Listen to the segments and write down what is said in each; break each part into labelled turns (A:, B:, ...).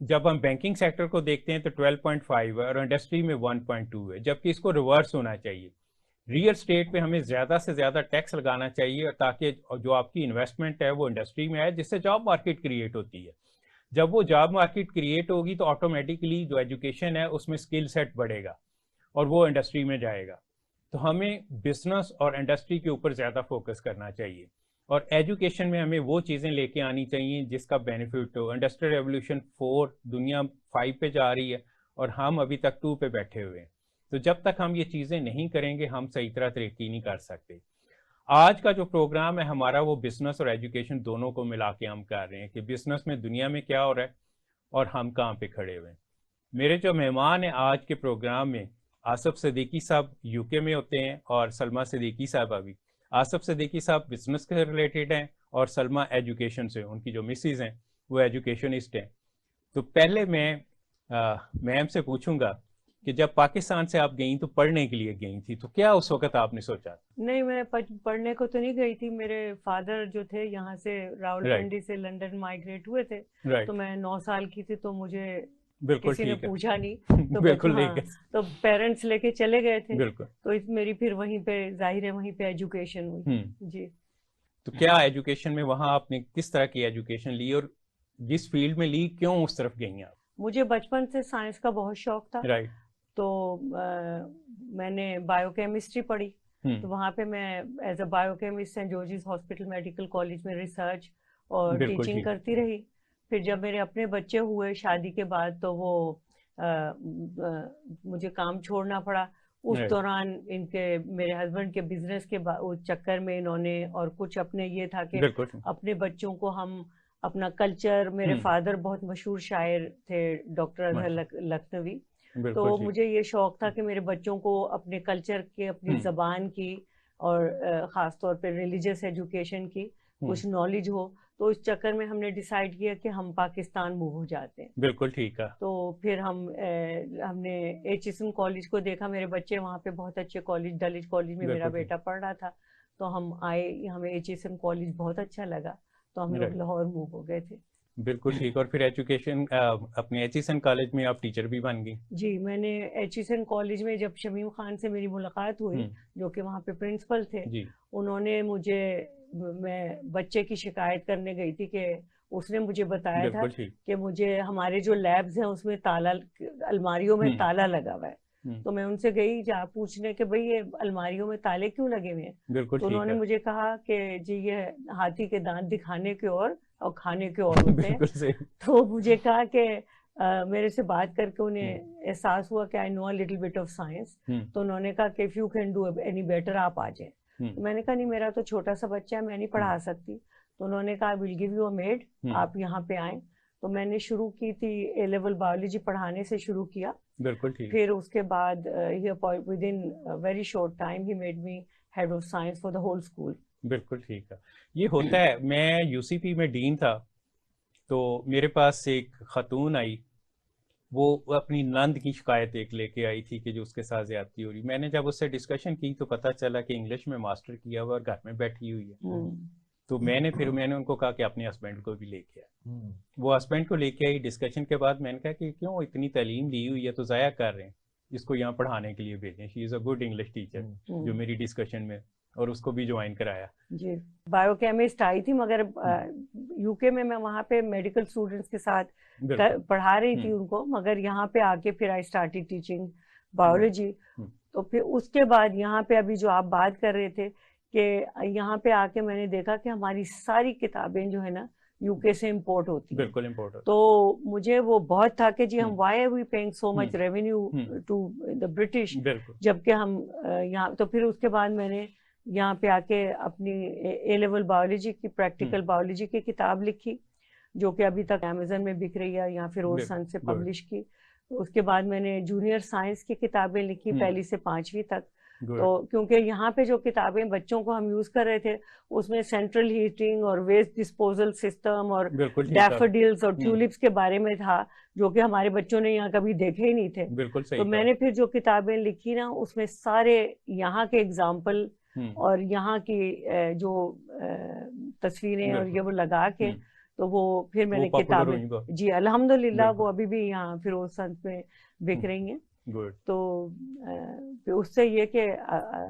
A: جب ہم banking sector کو دیکھتے ہیں تو 12.5 ہے اور انڈسٹری میں 1.2 ہے، جبکہ اس کو ریورس ہونا چاہیے. ریئل اسٹیٹ پہ ہمیں زیادہ سے زیادہ ٹیکس لگانا چاہیے تاکہ جو آپ کی انویسٹمنٹ ہے وہ انڈسٹری میں آئے، جس سے جاب مارکیٹ کریٹ ہوتی ہے. جب وہ جاب مارکیٹ کریٹ ہوگی تو آٹومیٹکلی جو ایجوکیشن ہے اس میں اسکل سیٹ بڑھے گا اور وہ انڈسٹری میں جائے گا. تو ہمیں بزنس اور انڈسٹری کے اوپر زیادہ فوکس کرنا چاہیے، اور ایجوکیشن میں ہمیں وہ چیزیں لے کے آنی چاہیے جس کا بینیفٹ ہو. انڈسٹریل ریولوشن 4 دنیا 5 پہ جا رہی ہے اور ہم ابھی تک 2 پہ بیٹھے ہوئے ہیں. تو جب تک ہم یہ چیزیں نہیں کریں گے ہم صحیح طرح ترقی نہیں کر سکتے. آج کا جو پروگرام ہے ہمارا وہ بزنس اور ایجوکیشن دونوں کو ملا کے ہم کر رہے ہیں کہ بزنس میں دنیا میں کیا ہو رہا ہے اور ہم کہاں پہ کھڑے ہوئے ہیں. میرے جو مہمان ہیں آج کے پروگرام میں، آصف صدیقی صاحب یو کے میں ہوتے ہیں اور سلمہ صدیقی صاحبہ بھی. آصف صدیقی صاحب بزنس کے ریلیٹڈ ہیں اور سلمہ ایجوکیشن سے، ان کی جو مسز ہیں وہ ایجوکیشنسٹ ہیں. تو پہلے میں میم سے پوچھوں گا کہ جب پاکستان سے آپ گئیں تو پڑھنے کے لیے گئیں تھی، تو کیا اس وقت آپ نے سوچا؟
B: نہیں، میں پڑھنے کو تو نہیں گئی تھی. میرے فادر جو تھے یہاں سے راولپنڈی سے لندن مائیگریٹ ہوئے تھے، تو میں 9 سال کی تھی، تو مجھے کسی نے پوچھا نہیں، تو
A: بالکل
B: تو پیرنٹس لے کے چلے گئے تھے. تو میری پھر وہیں پہ ظاہر ہے وہیں پہ ایجوکیشن ہوئی. جی.
A: تو کیا ایجوکیشن میں وہاں آپ نے کس طرح کی ایجوکیشن لی اور جس فیلڈ میں لی، کیوں اس طرف گئی آپ؟
B: مجھے بچپن سے سائنس کا بہت شوق تھا. تو میں نے بایو کیمسٹری پڑھی، تو وہاں پہ میں as a biochemist Saint George's Hospital Medical College میں ریسرچ اور ٹیچنگ کرتی رہی. پھر جب میرے اپنے بچے ہوئے شادی کے بعد تو وہ مجھے کام چھوڑنا پڑا. اس دوران ان کے میرے ہسبینڈ کے بزنس کے چکر میں انہوں نے، اور کچھ اپنے یہ تھا کہ اپنے بچوں کو ہم اپنا کلچر، میرے فادر بہت مشہور شاعر تھے ڈاکٹر اظہر لکھنوی، تو مجھے یہ شوق تھا کہ میرے بچوں کو اپنے کلچر کے، اپنی زبان کی اور خاص طور پہ ریلیجیس ایجوکیشن کی کچھ نالج ہو. تو اس چکر میں ہم نے ڈیسائیڈ کیا کہ ہم پاکستان موو ہو جاتے ہیں.
A: بالکل ٹھیک ہے.
B: تو پھر ہم نے ایچ ایس ایم کالج کو دیکھا، میرے بچے وہاں پہ بہت اچھے کالج، ڈلج کالج میں میرا بیٹا پڑھ رہا تھا، تو ہم آئے، ہمیں ایچ ایس ایم کالج بہت اچھا لگا، تو ہم لوگ لاہور موو ہو گئے تھے.
A: بالکل ٹھیک. اور پھر ایجوکیشن اپنے ایچ ایس این کالج میں آپ ٹیچر بھی بن گئی؟
B: جی، میں نے ایچ ایس این کالج میں جب شمیم خان سے میری ملاقات ہوئی جو کہ وہاں پہ پرنسپل تھے، انہوں نے مجھے، میں بچے کی شکایت کرنے گئی تھی کہ اس نے مجھے بتایا تھا کہ مجھے ہمارے جو لیبز ہیں اس میں تالا، الماریوں میں تالا لگا ہوا ہے. تو میں ان سے گئی جا پوچھنے کہ بھئی یہ الماریوں میں تالے کیوں لگے ہوئے ہیں؟ تو انہوں نے مجھے کہا کہ جی یہ ہاتھی کے دانت دکھانے کے اور کھانے کے اور ہوتے ہیں. تو مجھے کہا کہ میرے سے بات کر کے انہیں احساس ہوا کہ I know a little bit of science. تو انہوں نے کہا کہ if you can do any better آپ آ جائیں. میں نے کہا نہیں، میرا تو چھوٹا سا بچہ ہے، میں نہیں پڑھا سکتی. تو انہوں نے کہا will give you a made, آپ یہاں پہ آئیں. تو میں نے شروع کی تھی اے لیول بایولوجی پڑھانے سے شروع کیا.
A: بالکل ٹھیک.
B: پھر اس کے بعد within very short time ہی made me head of science for the whole school.
A: بالکل ٹھیک ہے. یہ ہوتا ہے. میں یو سی پی میں ڈین تھا، تو میرے پاس ایک خاتون آئی، وہ اپنی نند کی شکایت ایک لے کے آئی تھی کہ جو اس کے ساتھ زیادتی ہو رہی. میں نے جب اس سے ڈسکشن کی تو پتہ چلا کہ انگلش میں ماسٹر کیا ہوا اور گھر میں بیٹھی ہوئی ہے. تو میں نے ان کو کہا کہ اپنے ہسبینڈ کو بھی لے کے آئے. وہ ہسبینڈ کو لے کے آئی. ڈسکشن کے بعد میں نے کہا کہ کیوں اتنی تعلیم دی ہوئی ہے تو ضائع کر رہے ہیں، اس کو یہاں پڑھانے کے لیے بھیجیں. شی از اے گڈ انگلش ٹیچر، جو میری ڈسکشن میں، اور اس کو بھی جوائن کرایا.
B: جی، بایو کیمسٹ آئی تھی، مگر یو کے میں وہاں پہ میڈیکل اسٹوڈنٹس کے ساتھ پڑھا رہی تھی ان کو، مگر یہاں پہ آ کے پھر آئی اسٹارٹڈ ٹیچنگ بایولوجی. تو پھر اس کے بعد یہاں پہ ابھی جو آپ بات کر رہے تھے کہ یہاں پہ آ کے میں نے دیکھا کہ ہماری ساری کتابیں جو ہے نا یو کے سے امپورٹ ہوتی ہیں.
A: بالکل امپورٹ.
B: تو مجھے وہ بہت تھا کہ جی ہم why are we paying so much revenue to the British, جبکہ ہم یہاں. تو پھر اس کے بعد میں نے یہاں پہ آ کے اپنی اے لیول بایولوجی کی، پریکٹیکل بایولوجی کی کتاب لکھی، جو کہ ابھی تک امیزن میں بک رہی ہے، یا پھر اور سن سے پبلش کی. اس کے بعد میں نے جونیئر سائنس کی کتابیں لکھی 1 سے 5ویں تک. تو کیونکہ یہاں پہ جو کتابیں بچوں کو ہم یوز کر رہے تھے اس میں سینٹرل ہیٹنگ اور ویسٹ ڈسپوزل سسٹم اور ڈیفوڈلز اور ٹیولپس کے بارے میں تھا، جو کہ ہمارے بچوں نے یہاں کبھی دیکھے ہی نہیں تھے. تو میں نے پھر جو کتابیں لکھی نا اس میں سارے یہاں کے اگزامپل اور یہاں کی جو تصویریں اور یہ وہ لگا کے تو وہ پھر میں نے کتابیں جی الحمدللہ وہ ابھی بھی یہاں فیروز سنت میں بک رہی ہیں. تو اس سے یہ کہ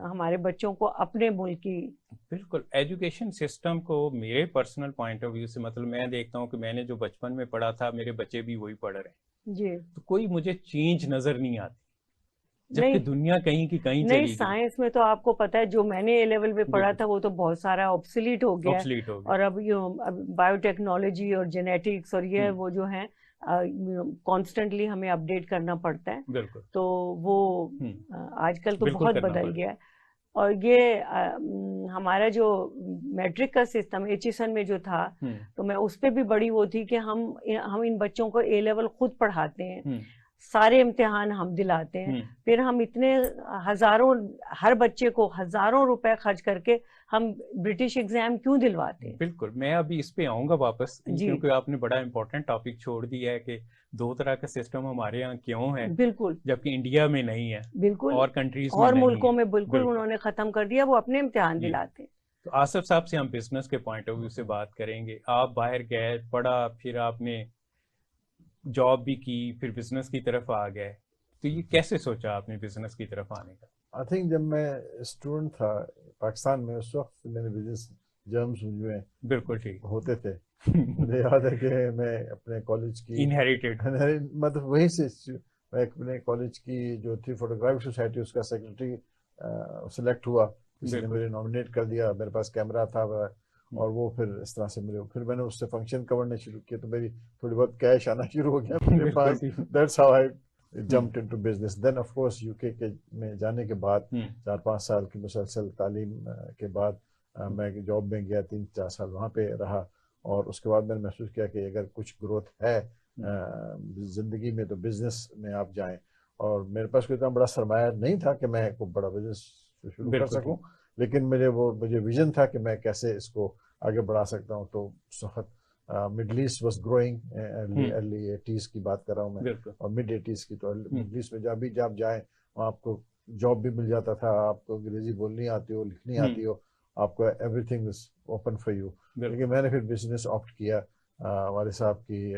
B: ہمارے بچوں کو اپنے ملک کی
A: بالکل ایجوکیشن سسٹم کو میرے پرسنل پوائنٹ آف ویو سے مطلب میں دیکھتا ہوں کہ میں نے جو بچپن میں پڑھا تھا میرے بچے بھی وہی پڑھ رہے ہیں
B: جی,
A: تو کوئی مجھے چینج نظر نہیں آتی, جبکہ دنیا کہیں کی کہیں چلی
B: نہیں. سائنس میں تو آپ کو پتا ہے جو میں نے اے لیول میں پڑھا تھا وہ تو بہت سارا آبسلیٹ ہو گیا, اور اب بایو ٹیکنالوجی اور جینیٹکس اور یہ وہ جو ہیں کانسٹنٹلی ہمیں اپڈیٹ کرنا پڑتا ہے, تو وہ آج کل تو بہت بدل گیا ہے. اور یہ ہمارا جو میٹرک کا سسٹم ایچیسن میں جو تھا تو میں اس پہ بھی بڑی وہ تھی کہ ہم ان بچوں کو اے لیول خود پڑھاتے ہیں, سارے امتحان ہم دلاتے ہیں, پھر ہم اتنے ہزاروں ہر بچے کو ہزاروں روپے خرچ کر کے ہم برٹش ایگزام کیوں دلواتے ہیں.
A: بالکل میں ابھی اس پہ آؤں گا واپس, کیونکہ آپ نے بڑا امپورٹنٹ ٹاپک چھوڑ دیا ہے کہ دو طرح کا سسٹم ہمارے یہاں کیوں ہے,
B: بالکل
A: جبکہ انڈیا میں نہیں ہے,
B: بالکل
A: اور کنٹریز
B: اور ملکوں میں بالکل انہوں نے ختم کر دیا, وہ اپنے امتحان دلاتے ہیں.
A: تو آصف صاحب سے ہم بزنس کے پوائنٹ آف ویو سے بات کریں گے. آپ باہر گئے, پڑھا, پھر آپ نے جاب بھی کی, پھر بزنس کی طرف آ گئے, تو یہ کیسے سوچا آپ نے بزنس کی طرف آنے کا؟
C: آئی تھنک جب میں اسٹوڈنٹ تھا پاکستان میں اس وقت میں نے بزنس جرمز جو ہیں
A: بالکل ٹھیک
C: ہوتے تھے. مجھے یاد ہے کہ میں اپنے کالج کی
A: انہیریٹڈ
C: مطلب وہیں سے میں اپنے کالج کی جو تھی فوٹوگرافی سوسائٹی اس کا سیکرٹری سلیکٹ ہوا, کسی نے مجھے نامنیٹ کر دیا, میرے پاس کیمرہ تھا, اور وہ پھر اس طرح سے ملے. پھر میں نے اس سے فنکشن کرنے شروع کیا تو میری تھوڑی بہت کیش آنا شروع ہو گیا میرے پاس. That's how I jumped into business. Then of course U K میں جانے کے بعد 4-5 سال کی مسلسل تعلیم کے بعد میں جاب میں گیا, 3-4 سال وہاں پہ رہا, اور اس کے بعد میں نے محسوس کیا کہ اگر کچھ گروتھ ہے زندگی میں تو بزنس میں آپ جائیں. اور میرے پاس کوئی اتنا بڑا سرمایہ نہیں تھا کہ میں کوئی بڑا بزنس شروع کر سکوں, لیکن مجھے ویژن تھا کہ میں کیسے اس کو آگے بڑھا سکتا ہوں. تو اس وقت Middle East was growing, early 80s کی بات کر رہا ہوں میں, اور مڈ 80s کی. تو مڈل ایسٹ میں جب جائیں وہاں آپ کو جاب بھی مل جاتا تھا, آپ کو انگریزی بولنی آتی ہو, لکھنی آتی ہو, آپ کو every thing is open for you. لیکن میں نے پھر بزنس آپٹ کیا. والد صاحب کی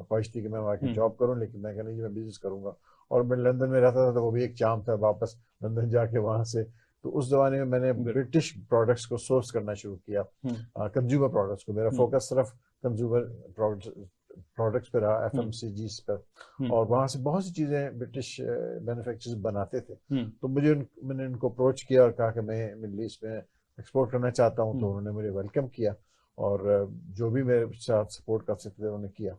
C: خواہش تھی کہ میں وہاں کی جاب کروں, لیکن میں کہا نہیں میں بزنس کروں گا. اور میں لندن میں رہتا تھا تو وہ بھی ایک چام تھا واپس لندن جا کے وہاں سے. تو اس زمانے میں نے برٹش پروڈکٹس کو سورس کرنا شروع کیا, کنزیومر پروڈکٹس کو. میرا فوکس صرف کنزیومر پروڈکٹس پہ رہا, FMCGs پر, اور وہاں سے بہت سی چیزیں برٹش مینوفیکچررز بناتے تھے. تو میں نے ان کو اپروچ کیا اور کہا کہ میں مڈل ایسٹ میں ایکسپورٹ کرنا چاہتا ہوں. تو انہوں نے مجھے ویلکم کیا, اور جو بھی میرے ساتھ سپورٹ کر سکتے تھے انہوں نے کیا.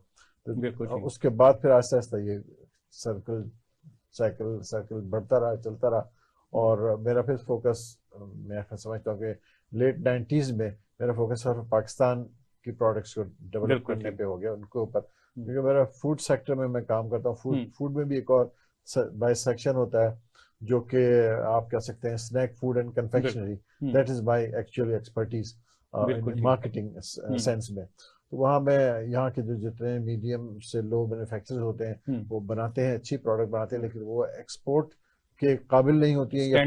C: اس کے بعد پھر آہستہ آہستہ یہ سرکل بڑھتا رہا, چلتا رہا. اور میرا پھر فوکس میں سمجھتا ہوں کہ لیٹ 90s میں میرا فوکس صرف پاکستان کی پروڈکٹس کو ڈیولپ کرنے پہ ہو گیا, ان کے اوپر. کیونکہ میرا فوڈ سیکٹر میں کام کرتا ہوں. فوڈ میں بھی ایک اور بائی سیکشن ہوتا ہے جو کہ آپ کہہ سکتے ہیں snack food and confectionery. That is my actually expertise marketing sense میں. تو وہاں میں یہاں کے جو جتنے میڈیم سے لو مینوفیکچررز ہوتے ہیں وہ بناتے ہیں, اچھی پروڈکٹ بناتے ہیں, لیکن وہ ایکسپورٹ کے قابل نہیں ہوتی ہیں, یا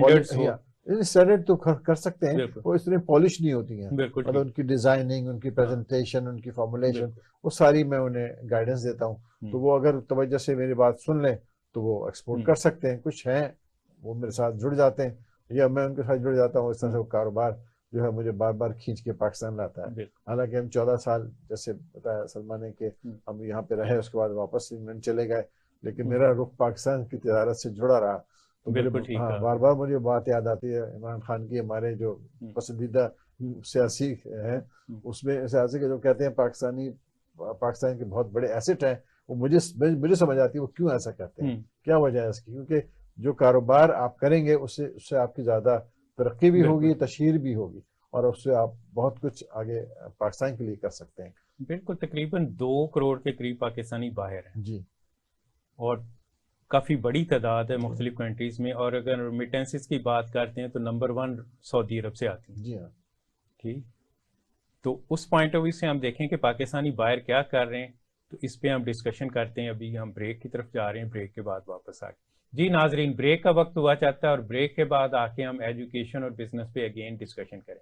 C: اسٹینڈرڈ تو کر سکتے ہیں, وہ اتنی پالش نہیں ہوتی ہیں. مطلب ان کی ڈیزائننگ, ان کی پریزنٹیشن, ان کی فارمولیشن, وہ ساری میں انہیں گائیڈنس دیتا ہوں. تو وہ اگر توجہ سے میری بات سن لیں تو وہ ایکسپورٹ کر سکتے ہیں. کچھ ہیں وہ میرے ساتھ جڑ جاتے ہیں یا میں ان کے ساتھ جڑ جاتا ہوں. اس طرح سے وہ کاروبار جو ہے مجھے بار بار کھینچ کے پاکستان لاتا ہے. حالانکہ ہم 14 سال جیسے بتایا سلمان نے کہ ہم یہاں پہ رہے, اس کے بعد واپس انگلینڈ چلے گئے, لیکن میرا رخ پاکستان کی تجارت سے جڑا رہا. تو بار بار مجھے بات یاد آتی ہے عمران خان کی, ہمارے جو پسندیدہ سیاسی ہیں, اس میں سیاسی کے جو کہتے ہیں پاکستان کے بہت بڑے ایسٹ ہیں, وہ مجھے سمجھ آتی ہے وہ کیوں ایسا کہتے ہیں, کیا وجہ ہے اس کی. کیونکہ جو کاروبار آپ کریں گے اس سے آپ کی زیادہ ترقی بھی ہوگی, تشہیر بھی ہوگی, اور اس سے آپ بہت کچھ آگے پاکستان کے لیے کر سکتے ہیں.
A: بالکل, تقریباً 2 کروڑ کے قریب پاکستانی باہر ہیں
C: جی,
A: اور کافی بڑی تعداد ہے مختلف کنٹریز میں. اور اگر ریمیٹنسز کی بات کرتے ہیں تو نمبر 1 سعودی عرب سے آتی ہیں.
C: جی ہاں,
A: ٹھیک. تو اس پوائنٹ آف ویو سے ہم دیکھیں کہ پاکستانی باہر کیا کر رہے ہیں, تو اس پہ ہم ڈسکشن کرتے ہیں. ابھی ہم بریک کی طرف جا رہے ہیں, بریک کے بعد واپس آ گئے. جی ناظرین, بریک کا وقت ہوا چاہتا ہے, اور بریک کے بعد آ کے ہم ایجوکیشن اور بزنس پہ اگین ڈسکشن کریں.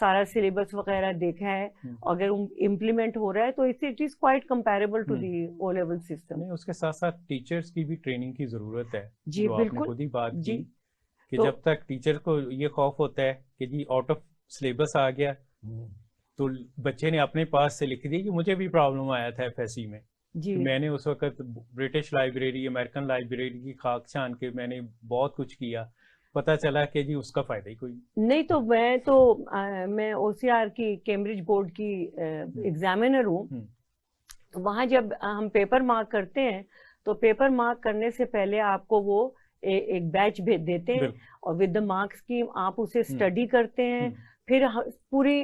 B: سارا سلیبس وغیرہ دیکھا ہے, اگر امپلیمنٹ ہو رہا ہے تو it is quite comparable to the O level system.
A: اس کے ساتھ ساتھ ٹیچرز کی بھی ٹریننگ کی ضرورت ہے.
B: جی بالکل,
A: آپ نے خود ہی بات کی کہ جب تک ٹیچر کو یہ خوف ہوتا ہے کہ جی آؤٹ آف سلیبس آ گیا تو بچے نے اپنے پاس سے لکھ دی کہ مجھے بھی پرابلم آیا تھا ایف ایس سی میں. میں نے اس وقت برٹش لائبریری, امریکن لائبریری کی خاک چھان کے میں نے بہت کچھ کیا, پتا چلا کہ جی اس کا فائدہ ہی کوئی
B: نہیں. تو میں او سی آر کی کیمبرج بورڈ کی ایگزامینر ہوں. وہاں جب ہم پیپر مارک کرتے ہیں تو پیپر مارک کرنے سے پہلے آپ کو وہ ایک بیچ دیتے ہیں اور ود دا مارک اسکیم آپ اسے اسٹڈی کرتے ہیں. پھر پوری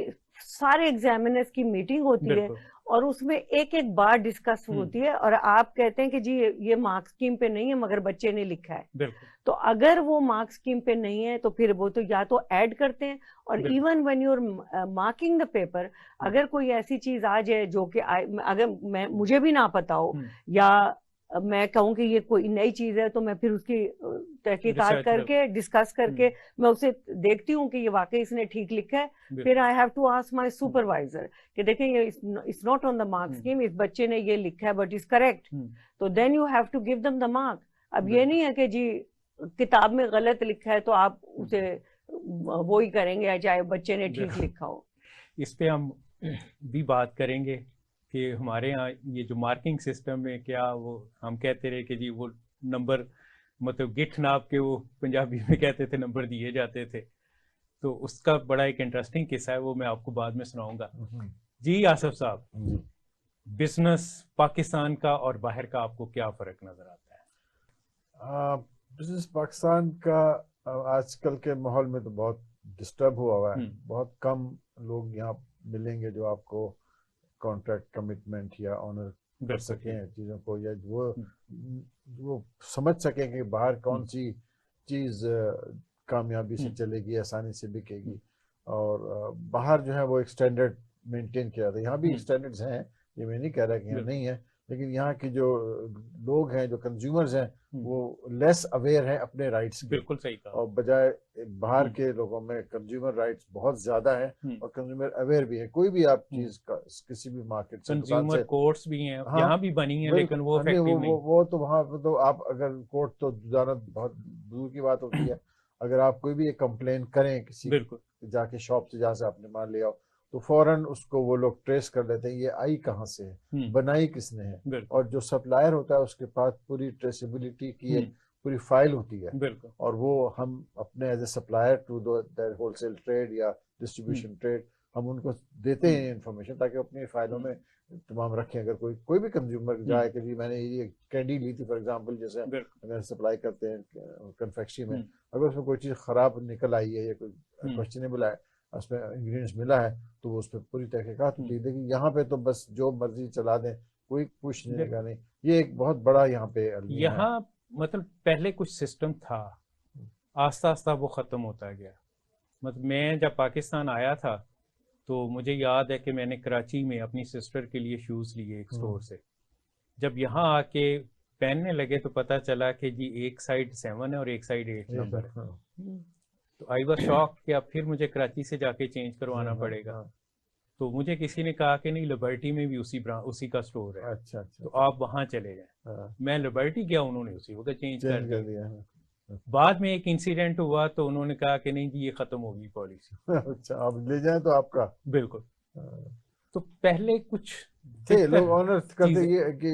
B: سارے ایگزامینرز کی میٹنگ ہوتی ہے اور اس میں ایک ایک بار ڈسکس ہوتی ہے اور آپ کہتے ہیں کہ جی یہ مارکس اسکیم پہ نہیں ہے مگر بچے نے لکھا ہے. تو اگر وہ مارکس اسکیم پہ نہیں ہے تو پھر وہ تو یا تو ایڈ کرتے ہیں, اور even when you are marking the paper اگر کوئی ایسی چیز آ جائے جو کہ اگر مجھے بھی نہ پتا ہو یا میں کہوں کہ یہ کوئی نئی چیز ہے تو میں پھر اس کی تحقیقات کر کے ڈسکس کر کے میں اسے دیکھتی ہوں کہ یہ واقعی اس نے ٹھیک لکھا ہے. پھر I have to ask my supervisor کہ دیکھیں یہ it's not on the mark scheme, اس بچے نے یہ لکھا ہے بٹ از کریکٹ, تو then you have to give them the mark. اب یہ نہیں ہے کہ جی کتاب میں غلط لکھا ہے تو آپ اسے وہی کریں گے چاہے بچے نے ٹھیک لکھا ہو.
A: اس پہ ہم بھی بات کریں گے کہ ہمارے ہاں یہ جو مارکنگ سسٹم ہے کیا وہ ہم کہتے رہے کہ جی وہ نمبر مطلب گٹھ ناپ کے وہ پنجابی میں کہتے تھے نمبر دیے جاتے تھے, تو اس کا بڑا ایک انٹرسٹنگ قصہ ہے, وہ میں آپ کو بعد میں سناؤں گا. جی آصف صاحب, بزنس پاکستان کا اور باہر کا آپ کو کیا فرق نظر آتا ہے؟
C: بزنس پاکستان کا آج کل کے ماحول میں تو بہت ڈسٹرب ہوا ہے. بہت کم لوگ یہاں ملیں گے جو آپ کو کانٹریکٹ کمٹمنٹ یا آنر کر سکیں چیزوں کو, یا وہ سمجھ سکیں کہ باہر کون سی چیز کامیابی سے چلے گی, آسانی سے بکے گی. اور باہر جو ہے وہ ایک اسٹینڈرڈ مینٹین کیا جاتا ہے. یہاں بھی اسٹینڈرڈز ہیں, یہ میں نہیں کہہ رہا کہ یہاں نہیں ہے, لیکن یہاں کی جو لوگ ہیں جو کنزیومرز ہیں وہ لیس اویئر ہیں اپنے رائٹس کے.
A: بالکل صحیح کہا.
C: اور بجائے باہر کے لوگوں میں کنزیومر رائٹس بہت زیادہ ہیں اور کنزیومر اویئر بھی ہے. کوئی بھی آپ چیز کا کسی بھی مارکیٹ سے
A: کنزیومر کورٹس بھی ہیں یہاں بھی بنی ہیں, لیکن وہ افیکٹیو نہیں.
C: وہ تو وہاں تو آپ اگر کورٹ تو جانا بہت دور کی بات ہوتی ہے. اگر آپ کوئی بھی ایک کمپلین کریں کسی جا کے شاپ سے جہاں سے آپ نے مال لیا ہو تو فوراً اس کو وہ لوگ ٹریس کر لیتے ہیں, یہ آئی کہاں سے ہے, بنائی کس نے ہے. اور جو سپلائر ہوتا ہے اس کے پاس پوری ٹریسیبلٹی کی ایک پوری فائل ہوتی ہے, اور وہ ہم اپنے as a supplier to wholesale trade یا ڈسٹریبیوشن ٹریڈ ہم ان کو دیتے ہیں انفارمیشن تاکہ اپنی فائلوں میں تمام رکھیں. اگر کوئی بھی کنزیومر جائے کہ جی میں نے یہ کینڈی لی تھی فار ایگزامپل, جیسے اگر سپلائی کرتے ہیں کنفیکشنری میں, اگر اس میں کوئی چیز خراب نکل آئی ہے یا کوئی کوشچنیبل ہے, اس میں انگریڈینٹس ملا ہے, تو وہ اس پہ پوری تحقیقات ہوتی ہے. لیکن یہاں پہ تو بس جو مرضی چلا دیں, کوئی پوچھنے کا نہیں. یہ ایک بہت بڑا یہاں پہ
A: یہاں مطلب پہلے کچھ سسٹم تھا, آہستہ آہستہ وہ ختم ہوتا گیا. مطلب میں جب پاکستان آیا تھا تو مجھے یاد ہے کہ میں نے کراچی میں اپنی سسٹر کے لیے شوز لیے ایک سٹور سے. جب یہاں آ کے پہننے لگے تو پتا چلا کہ جی ایک سائڈ 7 ہے اور ایک سائڈ 8 نمبر ہے. تو آئی واز شاک کہ اب پھر مجھے کراچی سے جا کے چینج کروانا پڑے گا. تو مجھے کسی نے کہا کہ نہیں لبرٹی میں بھی اسی کا سٹور ہے, تو آپ وہاں چلے جائیں. میں لبرٹی گیا, انہوں نے اسی وقت چینج کر دیا. بعد میں ایک انسیڈنٹ ہوا تو انہوں نے کہا کہ نہیں جی یہ ختم ہوگی پالیسی.
C: اچھا آپ لے جائیں تو آپ کا
A: بالکل. تو پہلے کچھ
C: تھے لوگ آنر کرتے یہ کہ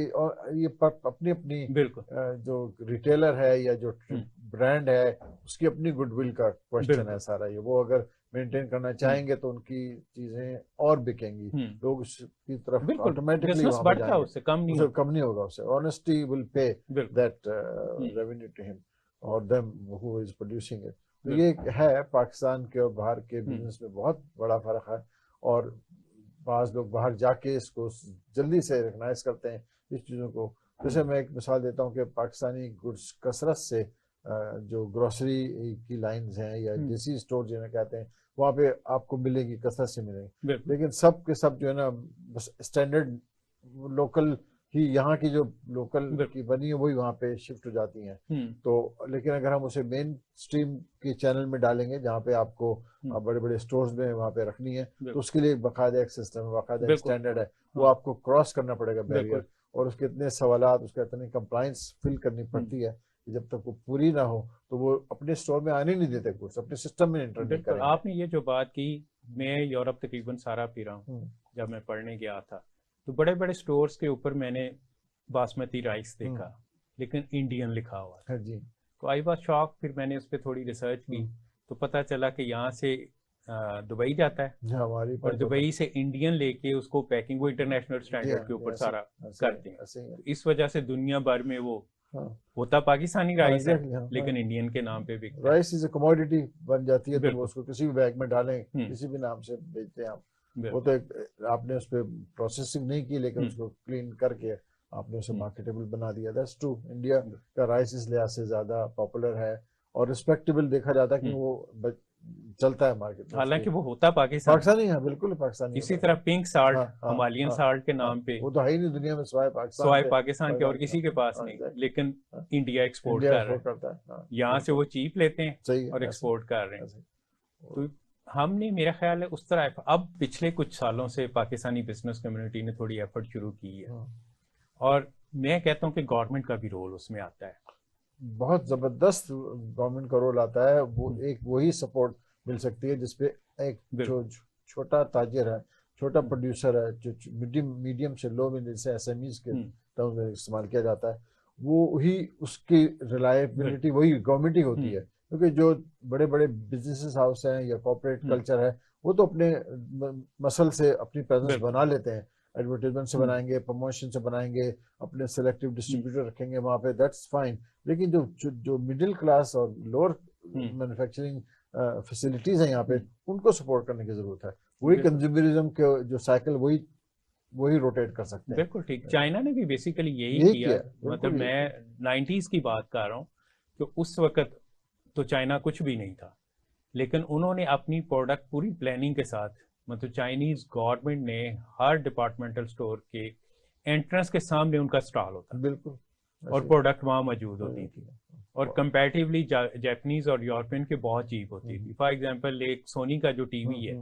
C: یہ اپنی اپنی جو ریٹیلر ہے یا جو برانڈ ہے اس کی اپنی گڈ ول کا کوشچن ہے سارا. یہ وہ اگر مینٹین کرنا چاہیں گے تو ان کی چیزیں اور بکیں گی, لوگ اس کی طرف آٹومیٹکلی
A: کم
C: نہیں ہوگا. اسے honesty will pay that revenue to ہم اور them who is producing it. تو یہ ہے پاکستان کے اور باہر کے بزنس میں بہت بڑا فرق ہے, اور بعض لوگ باہر جا کے اس کو جلدی سے ریکگنائز کرتے ہیں اس چیزوں کو. جیسے میں ایک مثال دیتا ہوں کہ پاکستانی گڈس کثرت سے جو گروسری کی لائنز ہیں یا دیسی اسٹور جنہیں کہتے ہیں وہاں پہ آپ کو ملے گی, کثرت سے ملے گی, لیکن سب کے سب جو ہے نا بس اسٹینڈرڈ لوکل کہ یہاں کی جو لوکل کی بنی ہے وہی وہاں پہ شفٹ ہو جاتی ہیں. تو لیکن اگر ہم اسے مین اسٹریم کے چینل میں ڈالیں گے جہاں پہ آپ کو بڑے بڑے اسٹورز میں وہاں پہ رکھنی ہے تو اس کے لیے باقاعدہ ایک سسٹم ہے, باقاعدہ ایک اسٹینڈرڈ ہے, وہ آپ کو کراس کرنا پڑے گا بیریئر, اور اس کے اتنے سوالات, اس کا اتنی کمپلائنس فل کرنی پڑتی ہے کہ جب تک وہ پوری نہ ہو تو وہ اپنے اسٹور میں آنے نہیں دیتے, کچھ اپنے سسٹم میں انٹر نہیں کریں.
A: آپ نے یہ جو بات کی, میں یورپ تقریباً سارا پھرا ہوں, جب میں پڑھنے گیا تھا تو بڑے بڑے اسٹورز کے اوپر میں نے باسمتی رائس دیکھا لیکن انڈین لکھا ہوا تھا.
C: جی,
A: تو آئی واز شاک. پھر میں نے اس پہ تھوڑی ریسرچ کی تو پتہ چلا کہ یہاں سے دبئی جاتا ہے اور دبئی سے انڈین لے کے اس کو پیکنگ وہ انٹرنیشنل اسٹینڈرڈ کے اوپر سارا کرتے ہیں. اس وجہ سے دنیا بھر میں وہ ہوتا پاکستانی رائس ہے لیکن انڈین کے نام پہ بھی
C: رائس از اے کموڈیٹی بن جاتی ہے, تو اس کو کسی بھی بیگ میں ڈالیں, کسی بھی نام سے بیچتے ہیں آپ. وہ تو آپ نے اس پہ پروسیسنگ نہیں کی لیکن اس کو کلین کر کے آپ نے اسے مارکیٹیبل بنا دیا. دیٹس ٹرو, انڈیا کا رائس اس لحاظ سے زیادہ پاپولر ہے اور ریسپیکٹیبل دیکھا جاتا ہے کہ وہ چلتا ہے مارکیٹ میں,
A: حالانکہ وہ ہوتا پاکستانی
C: ہے, بالکل پاکستانی.
A: اسی طرح پنک سالٹ, ہمالین سالٹ کے نام پہ
C: وہ تو ہے ہی نہیں دنیا میں
A: سوائے پاکستان کے اور کسی کے پاس نہیں, لیکن انڈیا ایکسپورٹ کرتا ہے, یہاں سے وہ چیپ لیتے ہیں اور ایکسپورٹ کر رہے ہیں. تو ہم نے, میرا خیال ہے اس طرح اب پچھلے کچھ سالوں سے پاکستانی بزنس کمیونٹی نے تھوڑی ایفرٹ شروع کی ہے, اور میں کہتا ہوں کہ گورنمنٹ کا بھی رول اس میں آتا ہے,
C: بہت زبردست گورنمنٹ کا رول آتا ہے. وہ ایک وہی سپورٹ مل سکتی ہے جس پہ ایک جو چھوٹا تاجر ہے, چھوٹا پروڈیوسر ہے, جو میڈیم سے لو میں جیسے ایس ایم ایز کے ٹرم میں استعمال کیا جاتا ہے, وہی اس کی ریلائبلٹی وہی گورنمنٹ ہی ہوتی ہے. کیونکہ جو بڑے بڑے بزنس ہاؤس ہیں یا کارپوریٹ کلچر ہے وہ تو اپنے مسل سے اپنی پریزنس بنا لیتے ہیں, ایڈورٹیزمنٹ سے بنائیں گے, پروموشن سے بنائیں گے, اپنے سلیکٹیو ڈسٹریبیوٹر رکھیں گے وہاں پہ, دیٹس فائن. لیکن جو مڈل کلاس اور لوور مینوفیکچرنگ فیسلٹیز ہیں یہاں پہ, ان کو سپورٹ کرنے کی ضرورت ہے. وہی کنزیومرزم کے جو سائیکل وہی روٹیٹ کر سکتے ہیں.
A: بالکل ٹھیک. چائنا نے بھی بیسیکلی یہی کیا. مطلب میں 90s کی بات کر رہا ہوں کہ اس وقت تو چائنا کچھ بھی نہیں تھا, لیکن انہوں نے اپنی پروڈکٹ پوری پلاننگ کے ساتھ, مطلب چائنیز گورنمنٹ نے ہر ڈپارٹمنٹل اسٹور کے انٹرنس کے سامنے ان کا اسٹال ہوتا, بالکل, اور پروڈکٹ وہاں موجود ہوتی تھی, اور کمپیریٹیولی جیپنیز اور یورپین کے بہت چیپ ہوتی تھی. فار ایگزامپل ایک سونی کا جو ٹی وی ہے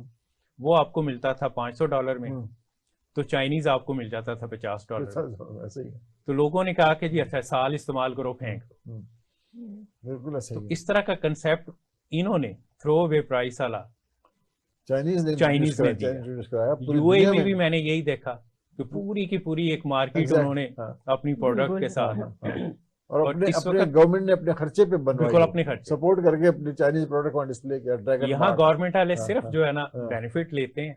A: وہ آپ کو ملتا تھا $500 میں, تو چائنیز آپ کو مل جاتا تھا $50. تو لوگوں نے کہا کہ جی اچھا سال استعمال کرو, پھینک دو.
C: بالکل
A: تو اس طرح کا کنسیپٹ انہوں نے تھرو اوے پرائس والا
C: چائنیز نے دیا.
A: یو اے میں بھی میں نے یہی دیکھا کہ پوری کی پوری ایک مارکیٹ انہوں نے اپنی پروڈکٹ کے ساتھ,
C: اور اپنے گورنمنٹ نے اپنے خرچے پہ
A: بالکل اپنے خرچے
C: سپورٹ کر کے اپنے چائنیز پروڈکٹ کو ڈسپلے کیا.
A: یہاں گورنمنٹ والے صرف جو ہے نا بینیفٹ لیتے ہیں,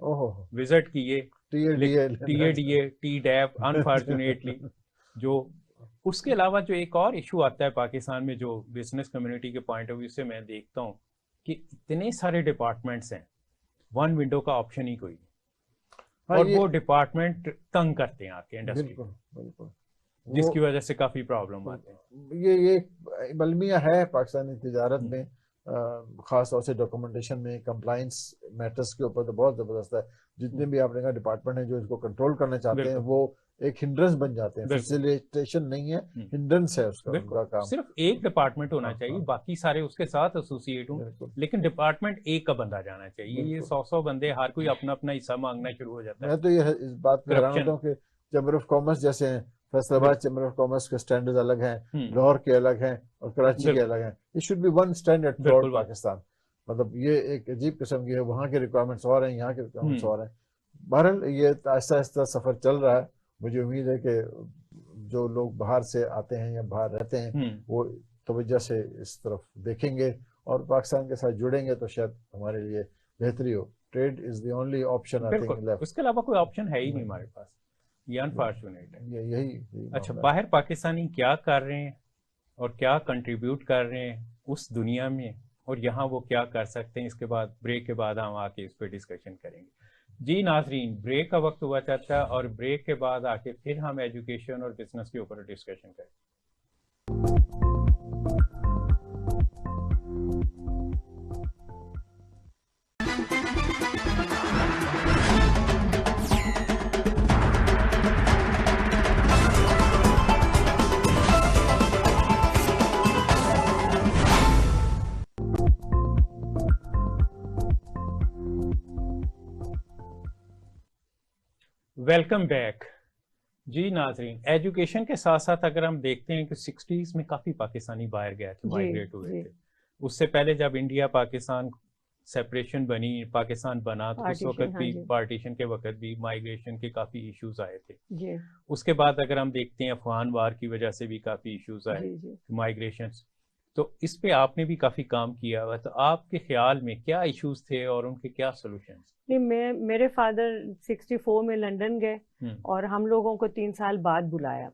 A: وزٹ کیے, T A D A, T deep, unfortunately. جو اس کے علاوہ جو ایک اور ایشو آتا ہے پاکستان میں جو بزنس کمیونٹی کے پوائنٹ آف ویو سے میں دیکھتا ہوں کہ اتنے سارے ڈپارٹمنٹس ہیں, ون ونڈو کا آپشن ہی کوئی نہیں, اور وہ ڈپارٹمنٹ تنگ کرتے ہیں آپ کے انڈسٹری کو, جس کی وجہ سے کافی پرابلم آتے ہیں.
C: یہ ملمیہ ہے پاکستانی تجارت میں, خاص طور سے ڈاکومنٹیشن میں, کمپلائنس میٹرز کے اوپر تو بہت زبردست ہے. جتنے بھی آپ نے کہا ڈپارٹمنٹ ہیں جو اس کو کنٹرول کرنا چاہتے ہیں وہ ایک ہنڈرنس بن جاتے ہیں. فیسیلیٹیشن نہیں ہے, ہنڈرنس ہے اس کا کام.
A: صرف ایک ڈپارٹمنٹ ہونا چاہیے, باقی سارے اس کے ساتھ ایسوسیٹ ہوں, لیکن ڈپارٹمنٹ ایک کا بندہ جانا چاہیے. یہ 100 بندے, ہر کوئی اپنا اپنا حصہ مانگنا شروع ہو جاتا ہے.
C: میں تو یہ اس بات پہ حیران ہوتا ہوں کہ چیمبر آف کامرس جیسے ہیں, فیصل آباد چیمبر آف کامرس کے اسٹینڈرڈ الگ ہیں, لاہور کے الگ ہیں, اور کراچی کے الگ ہیں. It should be one standard throughout Pakistan. مطلب یہ ایک عجیب قسم کی ہے, وہاں کے ریکوائرمنٹس اور ہیں, یہاں کے ریکوائرمنٹس اور ہیں. بہرحال یہ آہستہ آہستہ سفر چل رہا ہے. مجھے امید ہے کہ جو لوگ باہر سے آتے ہیں یا باہر رہتے ہیں وہ توجہ سے اس طرف دیکھیں گے اور پاکستان کے ساتھ جڑیں گے تو شاید ہمارے لیے بہتری ہو. Trade is the only option I think left.
A: اس کے علاوہ کوئی آپشن ہے ہی نہیں ہمارے پاس, یہ انفارچونیٹ ہے.
C: یہی
A: اچھا, باہر پاکستانی کیا کر رہے ہیں اور کیا کنٹریبیوٹ کر رہے ہیں اس دنیا میں, اور یہاں وہ کیا کر سکتے ہیں, اس کے بعد بریک کے بعد ہم آ کے اس پہ ڈسکشن کریں گے. جی ناظرین, بریک کا وقت ہوا چاہتا ہے, اور بریک کے بعد آ کے پھر ہم ایجوکیشن اور بزنس کے اوپر ڈسکشن کریں. Welcome back. جی ناظرین, ایجوکیشن کے ساتھ ساتھ اگر ہم دیکھتے ہیں کہ 60s میں کافی پاکستانی باہر گئے تھے, مائگریٹ ہوئے تھے. اس سے پہلے جب انڈیا پاکستان سیپریشن بنی, پاکستان بنا, تو اس وقت بھی پارٹیشن کے وقت بھی مائگریشن کے کافی ایشوز آئے تھے. اس کے بعد اگر ہم دیکھتے ہیں افغان وار کی وجہ سے بھی کافی ایشوز آئے مائگریشن. تو اس پہ آپ نے بھی کافی کام کیا ہوا, تو آپ کے خیال میں کیا ایشوز تھے اور ان کے کیا سولوشنز؟
B: نہیں, میرے فادر 64 میں لنڈن گئے اور ہم لوگوں کو 3 سال بعد بلایا.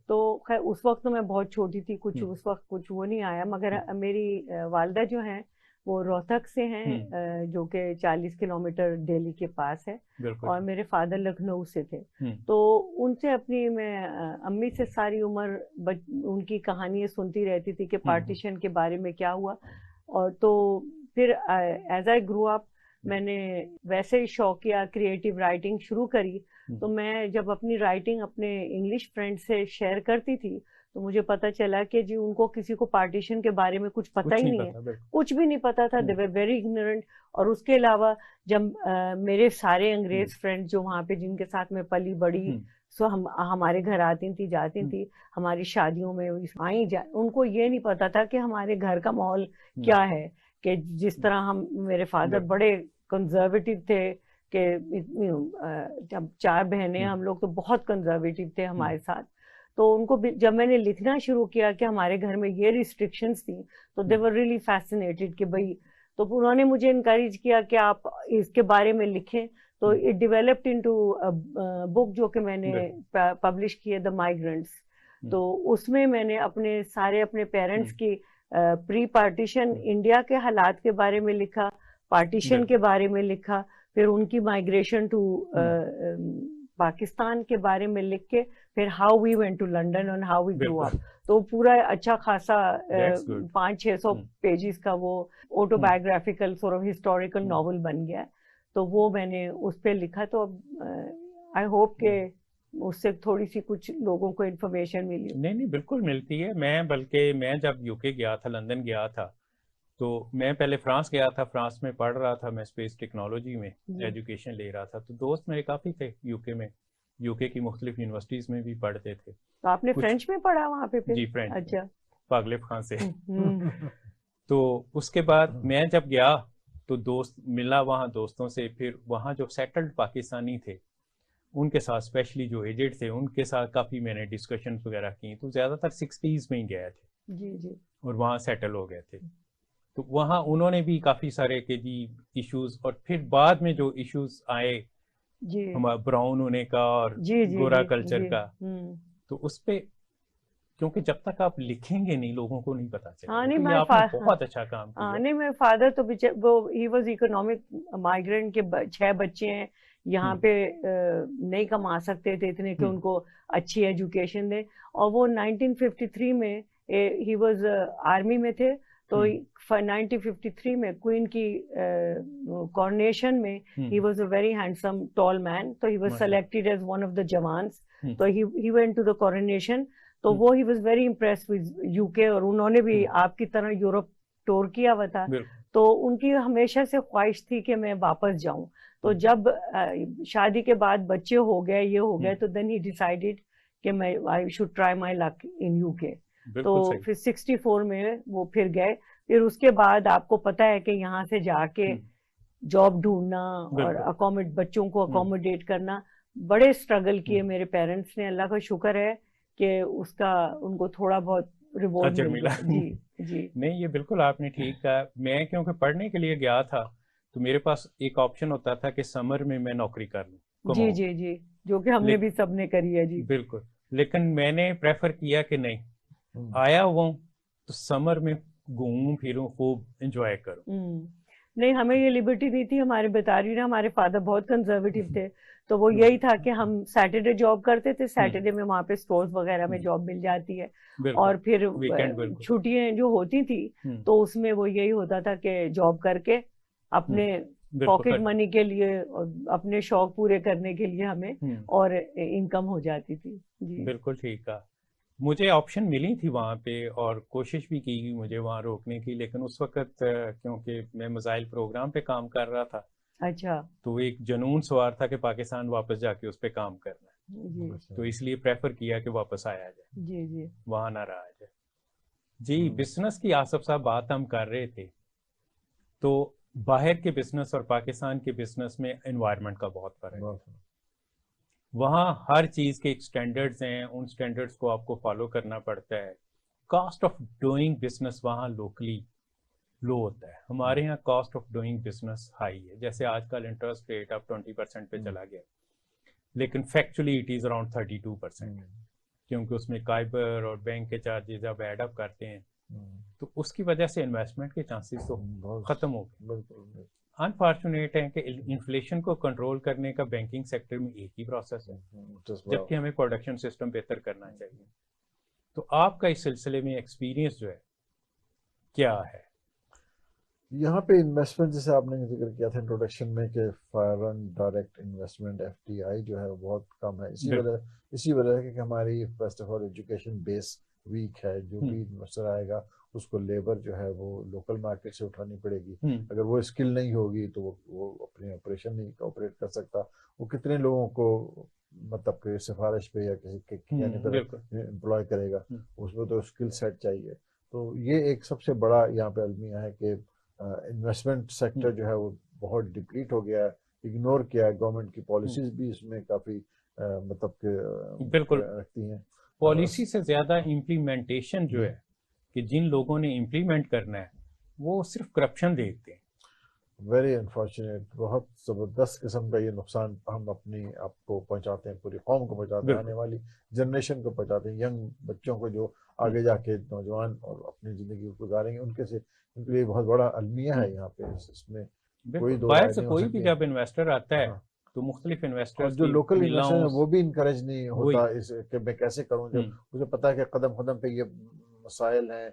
B: تو خیر اس وقت تو میں بہت چھوٹی تھی, کچھ اس وقت کچھ وہ نہیں آیا, مگر میری والدہ جو ہیں وہ روہتک سے ہیں, جو کہ 40 کلومیٹر دہلی کے پاس ہے, اور میرے فادر لکھنؤ سے تھے. تو ان سے اپنی میں امی سے ساری عمر ان کی کہانیاں سنتی رہتی تھی کہ پارٹیشن کے بارے میں کیا ہوا. اور تو پھر ایز آئی گرو اپ میں نے ویسے ہی شوق کیا, کریٹیو رائٹنگ شروع کری. تو میں جب اپنی رائٹنگ اپنے انگلش فرینڈ سے شیئر کرتی تھی تو مجھے پتا چلا کہ جی ان کو کسی کو پارٹیشن کے بارے میں کچھ پتہ ہی نہیں ہے, کچھ بھی نہیں پتا تھا. دے ور ویری اگنورنٹ. اور اس کے علاوہ جب میرے سارے انگریز فرینڈ جو وہاں پہ جن کے ساتھ میں پلی بڑی, سو ہمارے گھر آتی تھی, جاتی تھی, ہماری شادیوں میں آئی ان کو یہ نہیں پتا تھا کہ ہمارے گھر کا ماحول کیا ہے. کہ جس طرح ہم, میرے فادر بڑے کنزرویٹو تھے, کہ جب 4 بہنیں ہم لوگ تو بہت کنزرویٹو تھے ہمارے ساتھ. تو ان کو جب میں نے لکھنا شروع کیا کہ ہمارے گھر میں یہ ریسٹرکشنز تھیں, تو دے ور ریئلی فیسنیٹڈ کہ بھائی, تو انہوں نے مجھے انکریج کیا کہ آپ اس کے بارے میں لکھیں. تو اٹ ڈیولپڈ انٹو بک جو کہ میں نے پبلش کی ہے, دا مائیگرنٹس. تو اس میں نے اپنے پیرنٹس کی پری پارٹیشن انڈیا کے حالات کے بارے میں لکھا, پارٹیشن کے بارے میں لکھا, پھر ان کی مائیگریشن ٹو پاکستان کے بارے میں لکھ کے پھر how we went to London and how we grew up. تو پورا اچھا خاصا 500-600 پیجز کا وہ autobiographical sort of historical novel بن گیا. تو وہ میں نے اس پہ لکھا. تو اب آئی ہوپ کہ اس سے تھوڑی سی کچھ لوگوں کو انفارمیشن ملی.
A: نہیں بالکل ملتی ہے. بلکہ میں جب یو کے گیا تھا, لندن گیا تھا, تو میں پہلے فرانس گیا تھا. فرانس میں پڑھ رہا تھا, میں اسپیس ٹیکنالوجی میں ایجوکیشن لے رہا تھا. تو دوست میرے کافی تھے یو کے میں, یو کے کی مختلف یونیورسٹیز میں بھی پڑھتے تھے.
B: تو آپ نے فرینچ میں پڑھا وہاں پہ؟
A: جی فرینچ.
B: اچھا,
A: پاگلب خان سے. تو اس کے بعد میں جب گیا تو دوست ملا وہاں دوستوں سے. پھر وہاں جو سیٹلڈ پاکستانی تھے ان کے ساتھ, اسپیشلی جو ایجڈ تھے, ان کے ساتھ کافی میں نے ڈسکشن وغیرہ کی. تو زیادہ تر 60s میں ہی گئے تھے.
B: جی. اور
A: وہاں سیٹل ہو گئے تھے. تو وہاں انہوں نے بھی کافی سارے کہ جی ایشوز, اور پھر بعد میں جو ایشوز آئے ہمارا براؤن ہونے کا اور گورا کلچر کا, تو اس پہ کیونکہ جب تک آپ لکھیں گے نہیں لوگوں کو نہیں پتا چلے. آپ نے بہت اچھا کام کیا.
B: نہیں, میرے فادر تو ہی واز اکنامک مائیگرینٹ کے 6 بچے ہیں یہاں پہ, نہیں کما سکتے تھے اتنے کہ ان کو اچھی ایجوکیشن دیں. اور وہ 1953 میں ہی واز آرمی میں تھے. تو 1953 میں کوئن کی کورنیشن میں he was a very handsome tall man. تو he was selected as one of the جوانس. تو he went to the coronation. تو وہ he was very impressed with U K, اور انہوں نے بھی آپ کی طرح یورپ ٹور کیا ہوا تھا. تو ان کی ہمیشہ سے خواہش تھی کہ میں واپس جاؤں. تو جب شادی کے بعد بچے ہو گئے, یہ ہو گئے, تو دین ہی ڈیسائیڈڈ کہ میں I should try my luck in U K. تو پھر 64 میں وہ پھر گئے. پھر اس کے بعد آپ کو پتا ہے کہ یہاں سے جا کے جاب ڈھونڈنا اور بچوں کو اکوموڈیٹ کرنا, بڑے اسٹرگل کیے میرے پیرنٹس نے. اللہ کا شکر ہے کہ اس کا ان کو تھوڑا بہت ریوارڈ ملا. جی.
A: نہیں, یہ بالکل آپ نے ٹھیک کہا. میں کیونکہ پڑھنے کے لیے گیا تھا تو میرے پاس ایک آپشن ہوتا تھا کہ سمر میں میں نوکری کر لوں.
B: جی, جو کہ ہم نے بھی سب نے کری ہے. جی
A: بالکل. لیکن میں نے پریفر کیا کہ نہیں, آیا ہوں تو سمر میں گھوموں پھروں, خوب انجوائے کروں.
B: نہیں, ہمیں یہ لبرٹی نہیں تھی. ہمارے بتا رہی نا, ہمارے فادر بہت کنزرویٹو تھے. تو وہ یہی تھا کہ ہم سیٹرڈے جاب کرتے تھے. سیٹرڈے میں وہاں پہ اسٹورز وغیرہ میں جاب مل جاتی ہے. اور پھر چھٹیاں جو ہوتی تھی تو اس میں وہ یہی ہوتا تھا کہ جاب کر کے اپنے پاکٹ منی کے لیے, اپنے شوق پورے کرنے کے لیے ہمیں اور انکم ہو جاتی تھی. جی
A: بالکل ٹھیک ہے. مجھے آپشن ملی تھی وہاں پہ اور کوشش بھی کی مجھے وہاں روکنے کی, لیکن اس وقت کیونکہ میں مزائل پروگرام پہ کام کر رہا تھا
B: اچھا.
A: تو ایک جنون سوار تھا کہ پاکستان واپس جا کے اس پہ کام کرنا ہے,
B: جی
A: تو اس لیے پریفر کیا کہ واپس آیا جائے,
B: جی جی
A: وہاں نہ رہا جائے. جی بزنس کی آصف صاحب بات ہم کر رہے تھے, تو باہر کے بزنس اور پاکستان کے بزنس میں انوائرمنٹ کا بہت فرق ہے. وہاں ہر چیز کے ایک سٹینڈرڈز ہیں, ان سٹینڈرڈز کو آپ کو فالو کرنا پڑتا ہے. کاسٹ آف ڈوئنگ بزنس وہاں لوکلی لو ہوتا ہے, ہمارے یہاں cost of doing business high ہے. جیسے آج کل انٹرسٹ ریٹ اب 20% پہ چلا گیا, لیکن فیکچولی اٹ از اراؤنڈ 32%, کیونکہ اس میں کائبر اور بینک کے چارجز اب ایڈ اپ کرتے ہیں, تو اس کی وجہ سے انویسٹمنٹ کے چانسز تو ختم ہو گئے. انفارچونیٹ ہے کہ انفلیشن کو کنٹرول کرنے کا بینکنگ سیکٹر میں ایک ہی پروسیس ہے, جبکہ ہمیں پروڈکشن سسٹم بہتر کرنا چاہیے. تو آپ کا اس سلسلے میں ایکسپیرینس جو ہے کیا ہے؟
C: یہاں پہ انویسٹمنٹ جیسے آپ نے ذکر کیا تھا انٹروڈکشن میں کہ فارن ڈائریکٹ انویسٹمنٹ FDI جو ہے وہ بہت کم ہے. اسی وجہ ہے کہ ہماری first of all education base weak ہے. جو بھی انویسٹر آئے گا اس کو لیبر جو ہے وہ لوکل مارکیٹ سے اٹھانی پڑے گی. اگر وہ اسکل نہیں ہوگی تو وہ اپنی آپریشن نہیں آپریٹ کر سکتا. وہ کتنے لوگوں کو مطلب کہ سفارش پہ یا کسی امپلوائے کرے گا, اس میں تو اسکل سیٹ چاہیے. تو یہ ایک سب سے بڑا یہاں پہ المیہ ہے کہ انویسٹمنٹ سیکٹر جو ہے وہ بہت ڈپلیٹ ہو گیا ہے, اگنور کیا ہے. گورنمنٹ کی پالیسیز بھی اس میں کافی مطلب کہ
A: بالکل
C: رکھتی ہیں.
A: پالیسی سے زیادہ امپلیمنٹیشن جو ہے کہ جن لوگوں نے امپلیمنٹ کرنا ہے وہ صرف کرپشن دیکھتے ہیں.
C: ویری انفارچونیٹ, بہت زبردست قسم کا یہ نقصان ہم اپنی آپ کو پہنچاتے ہیں, پوری قوم کو پہنچاتے ہیں, آنے والی جنریشن کو پہنچاتے ہیں, ینگ بچوں کو جو آگے جا کے نوجوان اور اپنی زندگی گزاریں گے, ان کے لیے بہت بڑا المیہ ہے یہاں پہ. اس میں کوئی دو
A: باہر
C: رائے
A: سے
C: نہیں ہو
A: کوئی بھی
C: سکتی.
A: جب انویسٹر آتا ہے تو مختلف انویسٹر
C: جو لوکل انویسٹر ہیں وہ بھی انکریج نہیں ہوتا اس کہ میں کیسے کروں, جب مجھے پتا ہے کہ قدم قدم پہ یہ مسائل ہیں.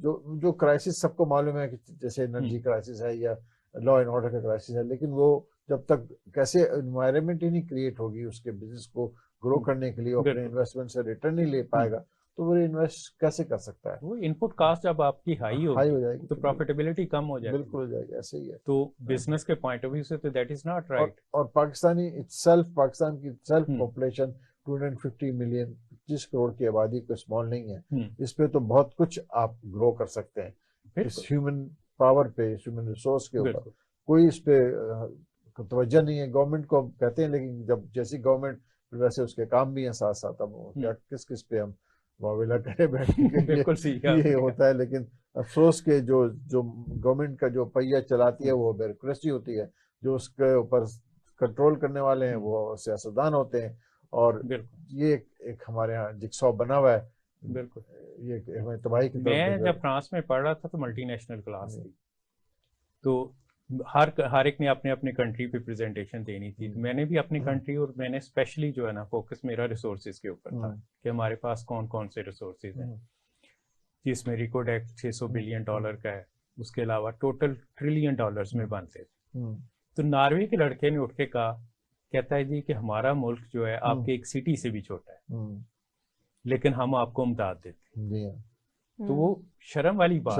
C: جو کرائسس سب کو معلوم ہے کہ جیسے انرجی کرائسس ہے یا لا اینڈ آرڈر کا کرائسس ہے, لیکن وہ جب تک کیسے انوائرمنٹ ہی نہیں کریٹ ہوگی اس کے بزنس کو گرو کرنے کے لیے, اپنے انویسٹمنٹ سے ریٹرن نہیں لے پائے گا, تو وہ انویسٹ کیسے کر سکتا ہے.
A: وہ ان پٹ کاسٹ جب آپ کی ہائی
C: ہو جائے گی
A: تو پروفیٹیبلٹی کم ہو جائے گی.
C: بالکل ہو جائے گی, ایسے ہی ہے.
A: تو بزنس کے پوائنٹ آف ویو سے تو دیٹ از ناٹ رائٹ.
C: اور پاکستان کی سیلف پاپولیشن 250 ملین, 25 کروڑ کی آبادی کو اسمال نہیں ہے. اس پہ تو بہت کچھ آپ گرو کر سکتے ہیں, اس ہیومن پاور پہ, ہیومن ریسورس کے اوپر. کوئی اس پہ توجہ نہیں ہے. گورنمنٹ کو کہتے ہیں, لیکن جب جیسی گورنمنٹ ویسے اس کے کام بھی ہیں ساتھ ساتھ. اب کیا کس پہ ہم معاوضہ کرے بیٹھے, یہ ہوتا ہے. لیکن افسوس کہ جو گورنمنٹ کا جو پہیہ چلاتی ہے وہ بیوروکریسی ہوتی ہے, جو اس کے اوپر کنٹرول کرنے والے ہیں وہ سیاستدان ہوتے ہیں, اور یہ ایک ہمارے ہاں جگسا بنا ہوا ہے.
A: بالکل,
C: یہ ہمیں تباہی کی طرف.
A: میں جب فرانس میں پڑھ رہا تھا تو ملٹی نیشنل کلاس تھی, تو ہر ایک نے اپنے اپنے کنٹری پہ پریزنٹیشن دینی تھی. میں نے بھی اپنی کنٹری, اور میں نے اسپیشلی جو ہے نا فوکس میرا ریسورسز کے اوپر تھا کہ ہمارے پاس کون کون سے ریسورسز ہیں, جس میں ریکارڈ ایکٹ $600 بلین کا ہے, اس کے علاوہ ٹوٹل $1 ٹریلین میں بنتے تھے. تو ناروے کے لڑکے نے اٹھ کے کہا, کہتا ہے جی کہ ہمارا ملک جو ہے آپ کے ایک سٹی سے بھی چھوٹا ہے, لیکن ہم آپ کو امداد دیتے ہیں. تو وہ شرم والی بات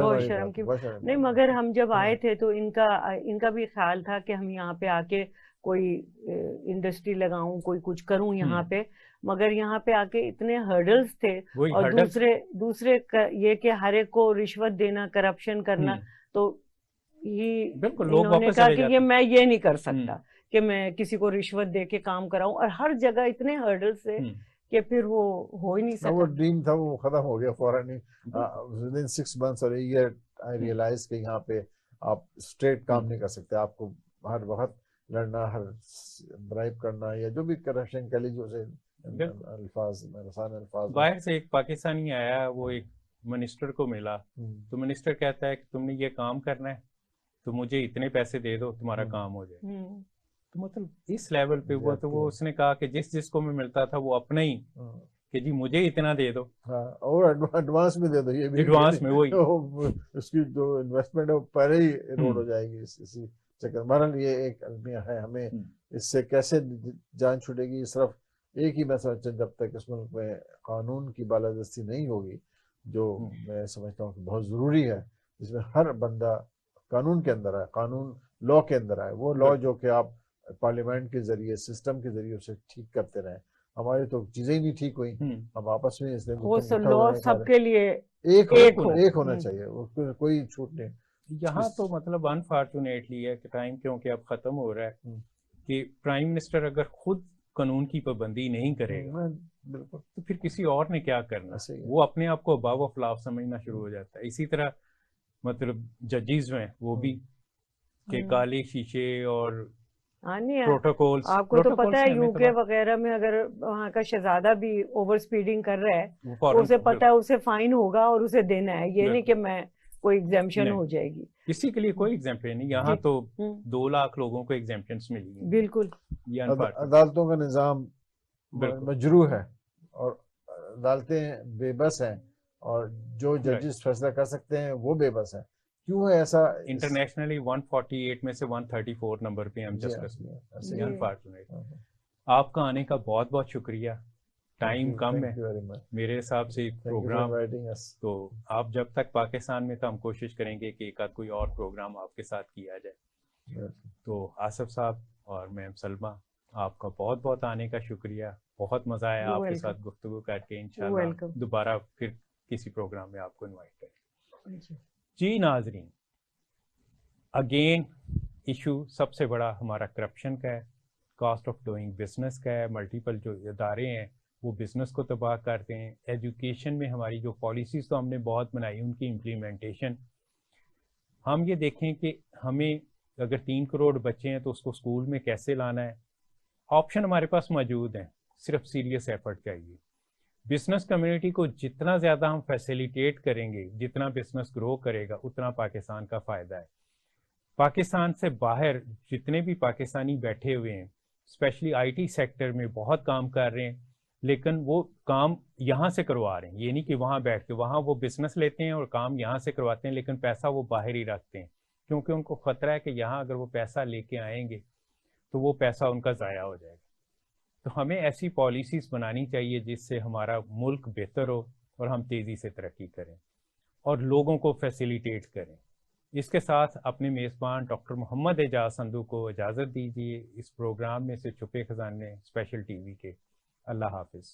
B: نہیں, مگر ہم جب آئے تھے تو ان کا بھی خیال تھا کہ ہم یہاں پہ آ کے کوئی انڈسٹری لگاؤں, کوئی کچھ کروں یہاں پہ, مگر یہاں پہ آ کے اتنے ہرڈلز تھے, اور دوسرے یہ کہ ہر ایک کو رشوت دینا, کرپشن کرنا. تو انہوں نے کہا کہ میں یہ نہیں کر سکتا کہ میں کسی کو رشوت دے کے کام کراؤں, اور ہر جگہ اتنے ہرڈلز تھے کہ پھر وہ ہو ہی نہیں سکتا.
C: وہ ڈریم تھا, وہ ختم ہو گیا فوراً ہی. within 6 months or a year I realized کہ یہاں پہ آپ اسٹریٹ کام نہیں کر سکتے. آپ کو ہر وقت لڑنا, ہر برائب کرنا, یا جو بھی کرپشن کہہ لیجیے اسے الفاظ.
A: باہر سے ایک پاکستانی آیا, وہ ایک منسٹر کو ملا, تو منسٹر کہتا ہے کہ تم نے یہ کام کرنا ہے تو مجھے اتنے پیسے دے دو, تمہارا کام ہو جائے. تو مطلب اس لیول پہ ہوا. تو وہ اس نے کہا کہ جس کو میں ملتا تھا وہ اپنا ہی, کہ جی مجھے اتنا دے دو,
C: اور ایڈوانس میں دے دو. یہ بھی
A: ایڈوانس میں وہی
C: اس کی جو انویسٹمنٹ ہے وہ پہلے ہی روڈ ہو جائے گی اسی چکر. بہرحال یہ ایک المیہ ہے, ہمیں اس سے کیسے جان چھوٹے گی. صرف ایک ہی میں سمجھتا ہوں, جب تک اس ملک میں قانون کی بالادستی نہیں ہوگی, جو میں سمجھتا ہوں کہ بہت ضروری ہے, جس میں ہر بندہ قانون کے اندر ہے, قانون لا کے اندر آئے، وہ لا جو کہ آپ پارلیمنٹ کے ذریعے سسٹم کے ذریعے اسے ٹھیک کرتے رہیں. ہماری تو چیزیں ہی نہیں ٹھیک ہوئی، ہم آپس میں اس
B: لا سب کے لیے
C: ایک ہونا چاہیے، کوئی چھوٹ نہیں.
A: یہاں تو مطلب انفارچونیٹلی ہے کہ ٹائم کیونکہ اب ختم ہو رہا ہے کہ پرائم منسٹر اگر خود قانون کی پابندی نہیں کرے گا
C: بالکل
A: تو پھر کسی اور نے کیا کرنا. وہ اپنے آپ کو ابو آف لا سمجھنا شروع ہو جاتا ہے. اسی طرح مطلب ججز ہیں وہ بھی کہ کالے شیشے اور پروٹوکول.
B: آپ کو تو پتا ہے یو کے وغیرہ میں اگر وہاں کا شہزادہ بھی اوور سپیڈنگ کر رہا ہے اسے پتا ہے اسے فائن ہوگا اور اسے دینا ہے، یہ نہیں کہ میں کوئی ایگزیمپشن ہو جائے گی.
A: اسی کے لیے کوئی ایگزیمپشن نہیں. یہاں تو 2 لاکھ لوگوں کو ایگزیمپشنز ملی ہیں. بالکل.
C: عدالتوں کا نظام مجروح ہے اور عدالتیں بے بس ہیں اور جو ججز فیصلہ کر سکتے ہیں وہ بے بس ہیں. کیوں ہے ایسا؟
A: انٹرنیشنلی 148 میں سے 134 نمبر پہ ہم ڈسکس کریں. انفارچونیٹ. آپ کا آنے کا بہت بہت شکریہ. ٹائم کم ہے میرے حساب سے پروگرام، تو آپ جب تک پاکستان میں تو ہم کوشش کریں گے کہ ایک آدھ کوئی اور پروگرام آپ کے ساتھ کیا جائے. تو آصف صاحب اور میم سلمہ آپ کا بہت بہت آنے کا شکریہ. بہت مزہ آیا آپ کے ساتھ گفتگو کر کے. انشاءاللہ دوبارہ پھر کسی پروگرام میں آپ کو انوائٹ کریں. جی ناظرین، اگین ایشو سب سے بڑا ہمارا کرپشن کا ہے، کاسٹ آف ڈوئنگ بزنس کا ہے. ملٹیپل جو ادارے ہیں وہ بزنس کو تباہ کرتے ہیں. ایجوکیشن میں ہماری جو پالیسیز تو ہم نے بہت بنائی ان کی امپلیمنٹیشن، ہم یہ دیکھیں کہ ہمیں اگر 3 کروڑ بچے ہیں تو اس کو اسکول میں کیسے لانا ہے. آپشن ہمارے پاس موجود ہیں، صرف سیریس ایفرٹ چاہیے. بزنس کمیونٹی کو جتنا زیادہ ہم فیسیلیٹیٹ کریں گے، جتنا بزنس گرو کرے گا اتنا پاکستان کا فائدہ ہے. پاکستان سے باہر جتنے بھی پاکستانی بیٹھے ہوئے ہیں اسپیشلی آئی ٹی سیکٹر میں بہت کام کر رہے ہیں، لیکن وہ کام یہاں سے کروا رہے ہیں. یہ نہیں کہ وہاں بیٹھ کے، وہاں وہ بزنس لیتے ہیں اور کام یہاں سے کرواتے ہیں لیکن پیسہ وہ باہر ہی رکھتے ہیں، کیونکہ ان کو خطرہ ہے کہ یہاں اگر وہ پیسہ لے کے آئیں گے تو وہ پیسہ ان کا ضائع ہو جائے گا. تو ہمیں ایسی پالیسیز بنانی چاہیے جس سے ہمارا ملک بہتر ہو اور ہم تیزی سے ترقی کریں اور لوگوں کو فیسیلیٹیٹ کریں. اس کے ساتھ اپنے میزبان ڈاکٹر محمد اعجاز سندھو کو اجازت دیجیے اس پروگرام میں سے چھپے خزانے اسپیشل ٹی وی کے. اللہ حافظ.